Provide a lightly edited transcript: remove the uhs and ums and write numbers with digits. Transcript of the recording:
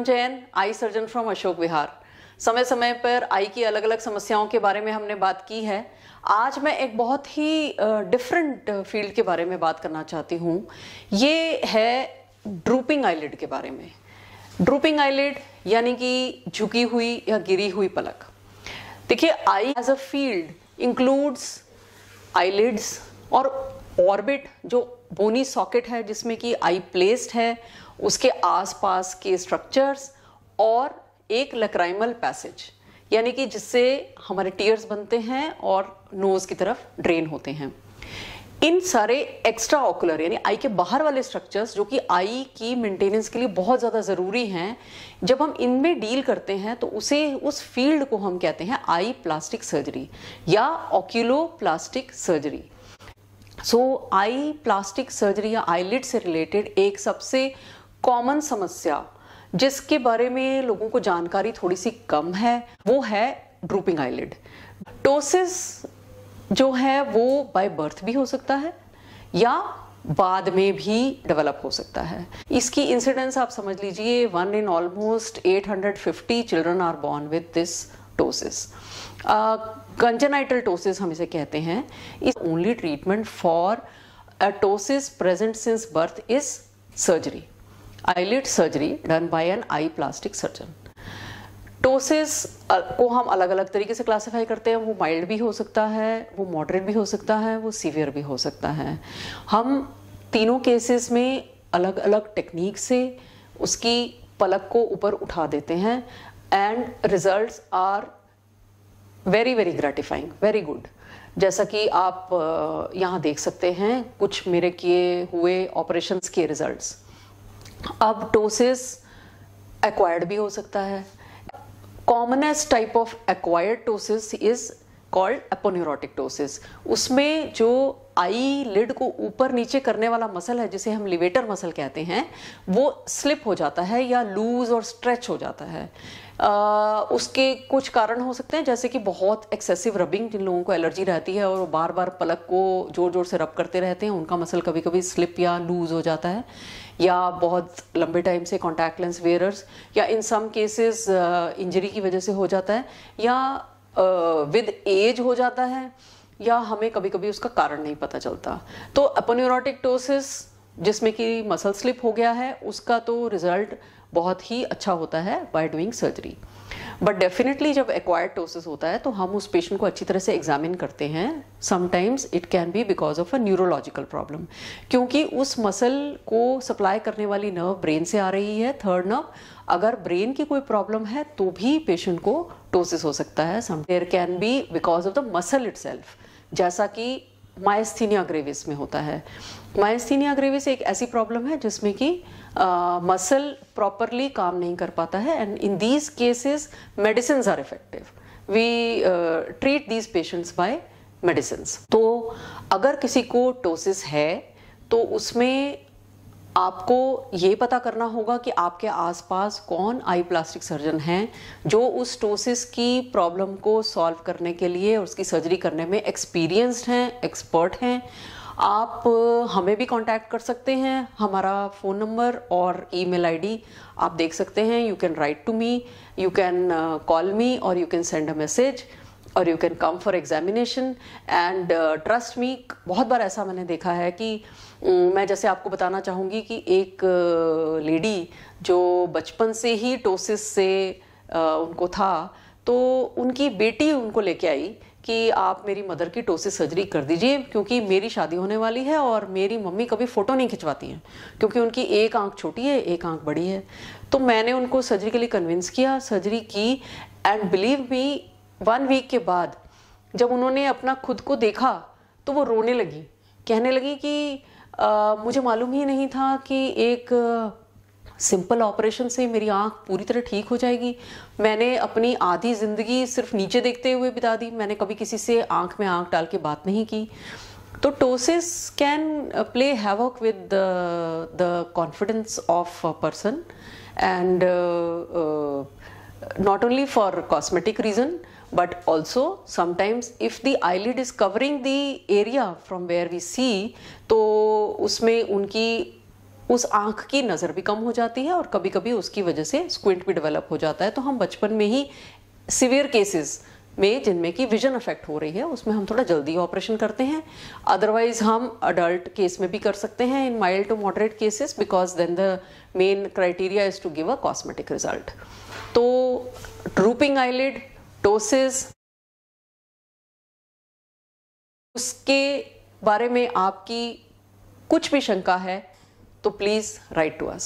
Jain, eye surgeon from Ashok Vihar. समय समय पर आई की अलग अलग समस्याओं के बारे में हमने बात की है। आज मैं एक बहुत ही डिफरेंट फील्ड के बारे में बात करना चाहती हूँ। ये है ड्रूपिंग आईलिड के बारे में। ड्रूपिंग आईलिड यानी कि झुकी हुई या गिरी हुई पलक। देखिए, eye as a field includes eyelids और ऑर्बिट, जो बोनी सॉकेट है जिसमें कि आई प्लेस्ड है, उसके आसपास के स्ट्रक्चर्स, और एक लक्राइमल पैसेज यानी कि जिससे हमारे टीयर्स बनते हैं और नोज की तरफ ड्रेन होते हैं। इन सारे एक्स्ट्रा ऑकुलर यानी आई के बाहर वाले स्ट्रक्चर्स जो कि आई की मेंटेनेंस के लिए बहुत ज़्यादा ज़रूरी हैं, जब हम इनमें डील करते हैं तो उस फील्ड को हम कहते हैं आई प्लास्टिक सर्जरी या ऑक्यूलोप्लास्टिक सर्जरी। सो आई प्लास्टिक सर्जरी या आईलिड से रिलेटेड एक सबसे कॉमन समस्या जिसके बारे में लोगों को जानकारी थोड़ी सी कम है, वो है ड्रूपिंग आईलिड। टोसिस जो है वो बाय बर्थ भी हो सकता है या बाद में भी डेवलप हो सकता है। इसकी इंसिडेंस आप समझ लीजिए 1 in almost 850 children are born with this ptosis. Congenital ptosis हम इसे कहते हैं। इस only treatment for a ptosis present since birth is surgery, eyelid surgery done by an eye plastic surgeon. Ptosis को हम अलग अलग तरीके से क्लासिफाई करते हैं। वो माइल्ड भी हो सकता है, वो मॉडरेट भी हो सकता है, वो सीवियर भी हो सकता है। हम तीनों केसेस में अलग अलग टेक्निक से उसकी पलक को ऊपर उठा देते हैं and results are very very gratifying, very good. जैसा कि आप यहाँ देख सकते हैं कुछ मेरे किए हुए ऑपरेशंस के रिजल्ट्स। अब टोसिस एक्वायर्ड भी हो सकता है। Commonest type of acquired ptosis is called aponeurotic ptosis. उसमें जो आई लिड को ऊपर नीचे करने वाला मसल है, जिसे हम लिवेटर मसल कहते हैं, वो स्लिप हो जाता है या लूज और स्ट्रेच हो जाता है। उसके कुछ कारण हो सकते हैं, जैसे कि बहुत एक्सेसिव रबिंग, जिन लोगों को एलर्जी रहती है और वो बार बार पलक को जोर जोर से रब करते रहते हैं, उनका मसल कभी कभी स्लिप या लूज हो जाता है। या बहुत लंबे टाइम से कॉन्टैक्ट लेंस वेयरर्स, या इन सम केसेस इंजरी की वजह से हो जाता है, या विद एज हो जाता है, या हमें कभी कभी उसका कारण नहीं पता चलता। तो एपोन्यूरोटिक टोसिस जिसमें कि मसल स्लिप हो गया है, उसका तो रिजल्ट बहुत ही अच्छा होता है by doing surgery. But definitely जब एक्वायर्ड टोसिस होता है तो हम उस पेशेंट को अच्छी तरह से एग्जामिन करते हैं। Sometimes it can be because of a neurological problem, क्योंकि उस मसल को सप्लाई करने वाली नर्व ब्रेन से आ रही है, थर्ड नर्व। अगर ब्रेन की कोई प्रॉब्लम है तो भी पेशेंट को टोसिस हो सकता है। There can be because of the muscle itself, जैसा कि मायस्थीनिया ग्रेविस में होता है। मायस्थीनिया ग्रेविस एक ऐसी प्रॉब्लम है जिसमें कि मसल प्रॉपरली काम नहीं कर पाता है, and in these cases medicines are effective. We treat these patients by medicines. तो अगर किसी को टोसिस है तो उसमें आपको ये पता करना होगा कि आपके आसपास कौन आई प्लास्टिक सर्जन हैं जो उस टोसिस की प्रॉब्लम को सॉल्व करने के लिए और उसकी सर्जरी करने में एक्सपीरियंस्ड हैं, एक्सपर्ट हैं। आप हमें भी कांटेक्ट कर सकते हैं। हमारा फ़ोन नंबर और ईमेल आईडी आप देख सकते हैं। You can write to me, you can call me, और you can send a message, और you can come for examination. And trust me, बहुत बार ऐसा मैंने देखा है कि मैं जैसे आपको बताना चाहूँगी कि एक लेडी जो बचपन से ही टोसिस से उनको था, तो उनकी बेटी उनको लेके आई कि आप मेरी मदर की टोसिस सर्जरी कर दीजिए, क्योंकि मेरी शादी होने वाली है और मेरी मम्मी कभी फ़ोटो नहीं खिंचवाती हैं, क्योंकि उनकी एक आंख छोटी है, एक आंख बड़ी है। तो मैंने उनको सर्जरी के लिए कन्विंस किया, सर्जरी की, एंड बिलीव मी 1 वीक के बाद जब उन्होंने अपना खुद को देखा तो वो रोने लगी, कहने लगी कि मुझे मालूम ही नहीं था कि एक सिंपल ऑपरेशन से मेरी आंख पूरी तरह ठीक हो जाएगी। मैंने अपनी आधी ज़िंदगी सिर्फ नीचे देखते हुए बिता दी, मैंने कभी किसी से आंख में आंख डाल के बात नहीं की। तो ptosis can play havoc with the confidence of a person, and not only for cosmetic reason but also sometimes if the eyelid is covering the area from where we see, तो उसमें उनकी उस आंख की नज़र भी कम हो जाती है और कभी कभी उसकी वजह से स्क्विंट भी डेवलप हो जाता है। तो हम बचपन में ही सीवियर केसेस में जिनमें कि विजन अफेक्ट हो रही है उसमें हम थोड़ा जल्दी ऑपरेशन करते हैं। अदरवाइज हम अडल्ट केस में भी कर सकते हैं in mild to moderate cases, because then the main criteria is to give a cosmetic result. तो ड्रूपिंग आईलिड, टोसिस, उसके बारे में आपकी कुछ भी शंका है तो प्लीज राइट टू अस।